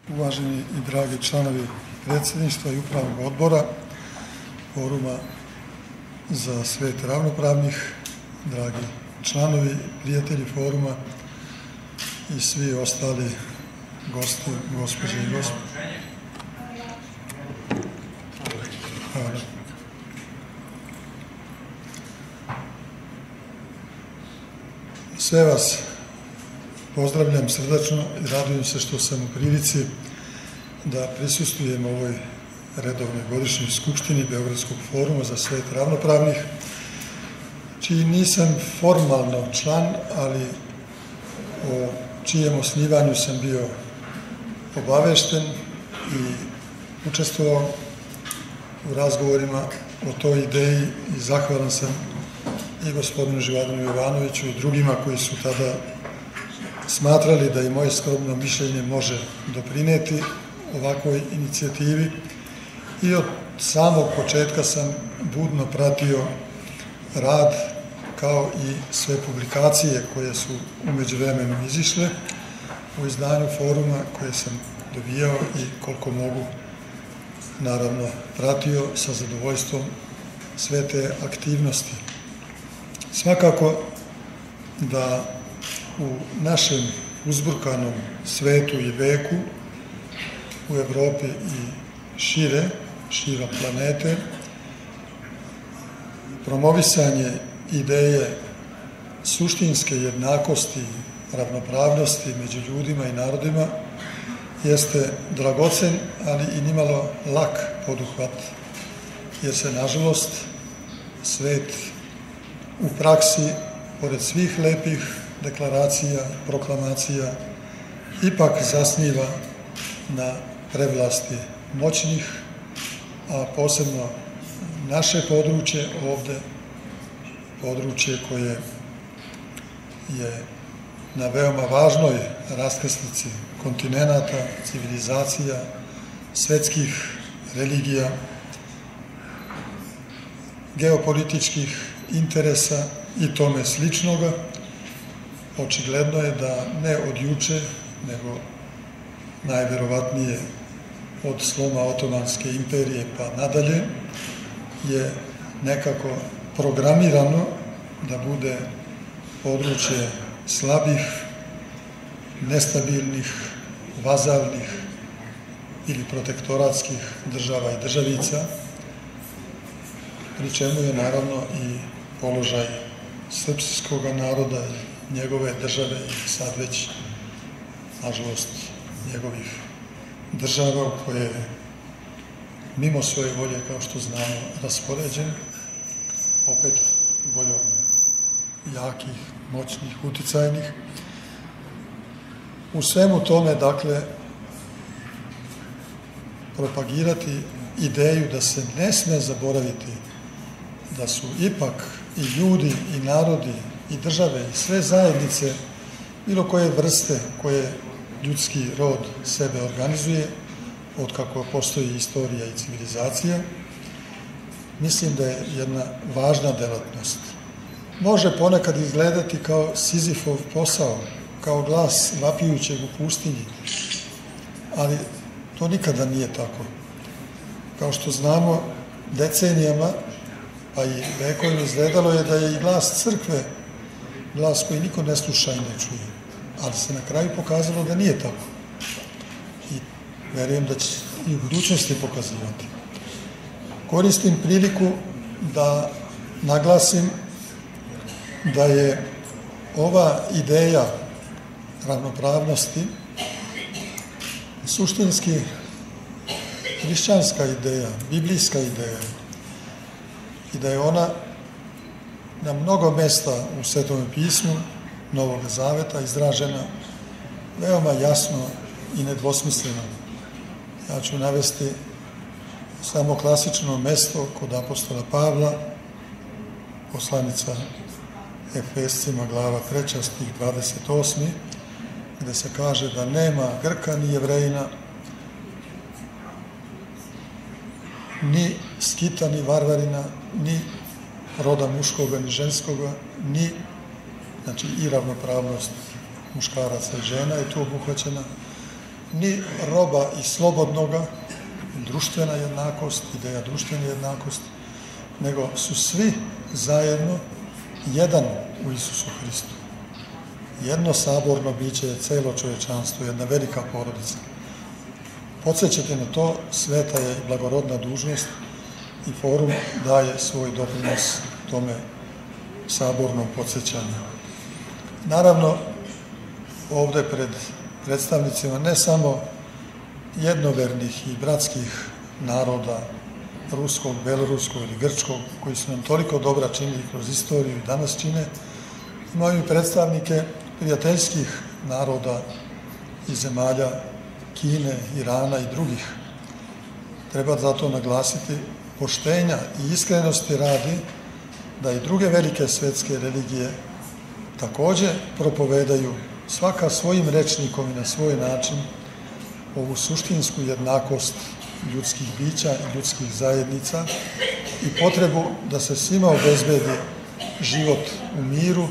Uvaženi i dragi članovi predsjedništva i upravnog odbora Foruma za svet ravnopravnih, dragi članovi, prijatelji foruma i svi ostali gosti, gospođe i gospodi. Sve vas pozdravljam srdačno i radujem se što sam u prilici da prisustvujem ovoj redovnoj godišnjoj skupštini Beogradskog foruma za svet ravnopravnih, čiji nisam formalno član, ali o čijem osnivanju sam bio obavešten i učestvovao u razgovorima o toj ideji i zahvalan sam i gospodinu Živadanu Jovanoviću i drugima koji su tada smatrali da i moje skromno mišljenje može doprineti ovakvoj inicijativi i od samog početka sam budno pratio rad kao i sve publikacije koje su u međuvremenu izišle u izdanju foruma koje sam dobijao i koliko mogu naravno pratio sa zadovoljstvom sve te aktivnosti. Svakako da u našem uzburkanom svetu i veku, u Evropi i širom planete, promovisanje ideje suštinske jednakosti, ravnopravnosti među ljudima i narodima jeste dragocen, ali i nimalo lak poduhvat, jer se, nažalost, svet u praksi, pored svih lepih deklaracija, proklamacija, ipak zasniva na prevlasti moćnih, a posebno naše područje ovde, područje koje je na veoma važnoj raskrsnici kontinenata, civilizacija, svetskih religija, geopolitičkih interesa i tome sličnoga. Očigledno je da ne od juče, nego najverovatnije od sloma Otomanske imperije pa nadalje, je nekako programirano da bude područje slabih, nestabilnih, vazalnih ili protektoratskih država i državica, pri čemu je naravno i položaj srpskog naroda i njegove države i sad već, nažalost, njegovih država u koje je mimo svoje volje, kao što znamo, raspoređen, opet voljom jakih, moćnih, uticajnih. U svemu tome, dakle, propagirati ideju da se ne sme zaboraviti da su ipak i ljudi, i narodi, i države, i sve zajednice, bilo koje vrste koje ljudski rod sebe organizuje, otkako postoji istorija i civilizacija, mislim da je jedna važna delatnost. Može ponekad izgledati kao Sizifov posao, kao glas vapijućeg u pustinji, ali to nikada nije tako. Kao što znamo, decenijama, pa i vekovima izgledalo je da je i glas crkve glas koji niko ne sluša i ne čuje, ali se na kraju pokazalo da nije tako. I verujem da će i u budućnosti pokazivati. Koristim priliku da naglasim da je ova ideja ravnopravnosti suštinski hrišćanska ideja, biblijska ideja i da je ona na mnogo mesta u Svetom pismu Novog Zaveta izražena veoma jasno i nedvosmisleno. Ja ću navesti samo klasično mesto kod apostola Pavla, poslanica Efescima, glava 3, stih 28, gde se kaže da nema Grka ni Jevrejina, ni Skita, ni Varvarina, ni roda muškoga, ni ženskoga, ni, znači i ravnopravnost muškaraca i žena je tu obuhvaćena, ni roba i slobodnoga, društvena jednakost, ideja društvene jednakosti, nego su svi zajedno jedan u Isusu Hristu. Jedno saborno biće je celo čovečanstvo, jedna velika porodica. Podsjećate na to, sveta je i blagorodna dužnost i forum daje svoj doprinos tome sabornom podsjećanju. Naravno, ovde pred predstavnicima ne samo jednovernih i bratskih naroda, ruskog, beloruskog ili grčkog, koji su nam toliko dobra činili kroz istoriju i danas čine, imaju i predstavnike prijateljskih naroda iz zemalja Kine, Irana i drugih. Treba zato naglasiti poštenja i iskrenosti radi da i druge velike svetske religije takođe propovedaju svaka svojim rečnikom i na svoj način ovu suštinsku jednakost ljudskih bića i ljudskih zajednica i potrebu da se svima obezbedi život u miru,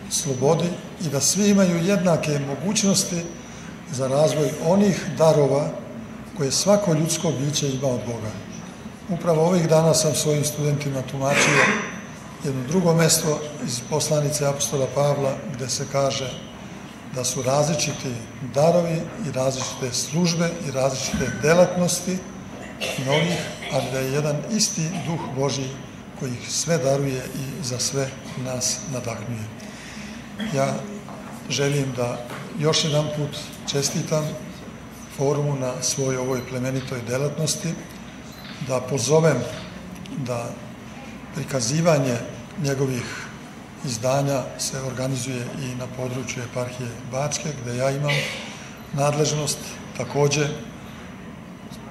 slobodi i da svi imaju jednake mogućnosti za razvoj onih darova koje svako ljudsko biće ima od Boga. Upravo ovih dana sam svojim studentima tumačio jedno drugo mesto iz poslanice apostola Pavla, gde se kaže da su različiti darovi i različite službe i različite delatnosti mnogih, ali da je jedan isti duh Božji koji ih sve daruje i za sve nas nadahnuje. Ja želim da još jedan put čestitam forumu na svoj ovoj plemenitoj delatnosti, da pozovem da prikazivanje njegovih izdanja se organizuje i na području eparhije Bačke, gde ja imam nadležnost. Takođe,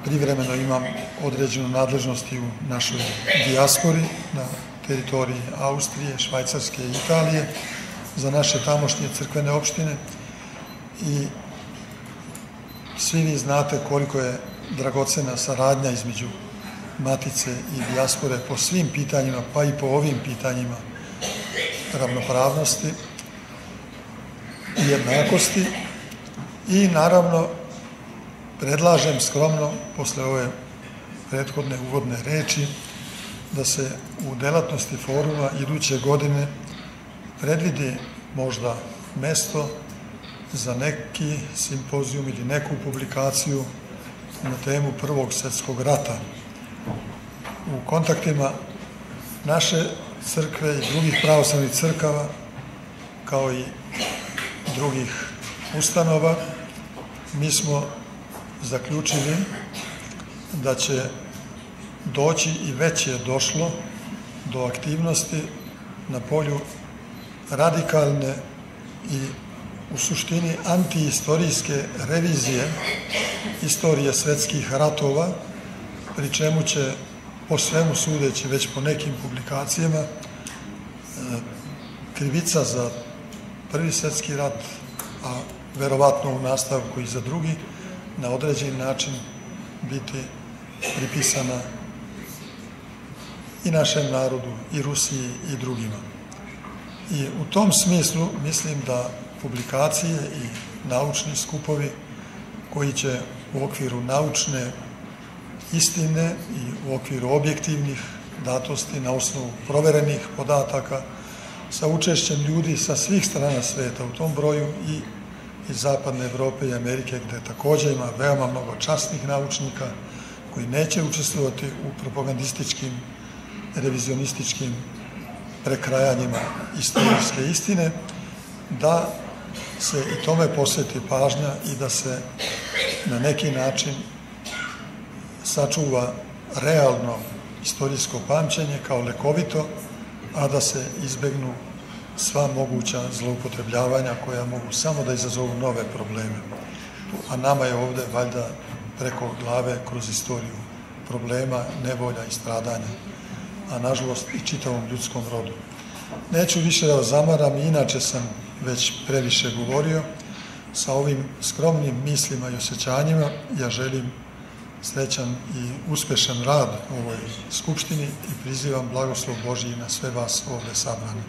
privremeno imam određenu nadležnost i u našoj dijaspori na teritoriji Austrije, Švajcarske i Italije za naše tamošnje crkvene opštine i svi vi znate koliko je dragocena saradnja između Matice i dijaspore po svim pitanjima, pa i po ovim pitanjima ravnopravnosti i jednakosti i naravno predlažem skromno posle ove prethodne uvodne reči da se u delatnosti foruma iduće godine predvidi možda mesto za neki simpozijum ili neku publikaciju na temu Prvog svjetskog rata. U kontaktima naše crkve i drugih pravoslavnih crkava, kao i drugih ustanova, mi smo zaključili da će doći i već je došlo do aktivnosti na polju radikalne i u suštini antiistorijske revizije istorije svetskih ratova, pri čemu će po svemu sudeći već po nekim publikacijama krivica za Prvi svjetski rat, a verovatno u nastavku i za drugi, na određen način biti pripisana i našem narodu, i Rusiji, i drugima. I u tom smislu mislim da publikacije i naučni skupovi koji će u okviru naučne istine i u okviru objektivnih datosti na osnovu proverenih podataka sa učešćem ljudi sa svih strana sveta, u tom broju i iz Zapadne Evrope i Amerike, gde takođe ima veoma mnogo časnih naučnika koji neće učestvovati u propagandističkim, revizionističkim prekrajanjima istorijske istine, da se i tome posveti pažnja i da se na neki način sačuva realno istorijsko pamćenje kao lekovito, a da se izbegnu sva moguća zloupotrebljavanja koja mogu samo da izazovu nove probleme. A nama je ovde valjda preko glave kroz istoriju problema, nevolja i stradanja, a nažalost i čitavom ljudskom rodu. Neću više da vas zamaram, inače sam već previše govorio. Sa ovim skromnim mislima i osjećanjima ja želim srećan i uspešan rad u ovoj skupštini i prizivam blagoslov Božji na sve vas ovde sabrani.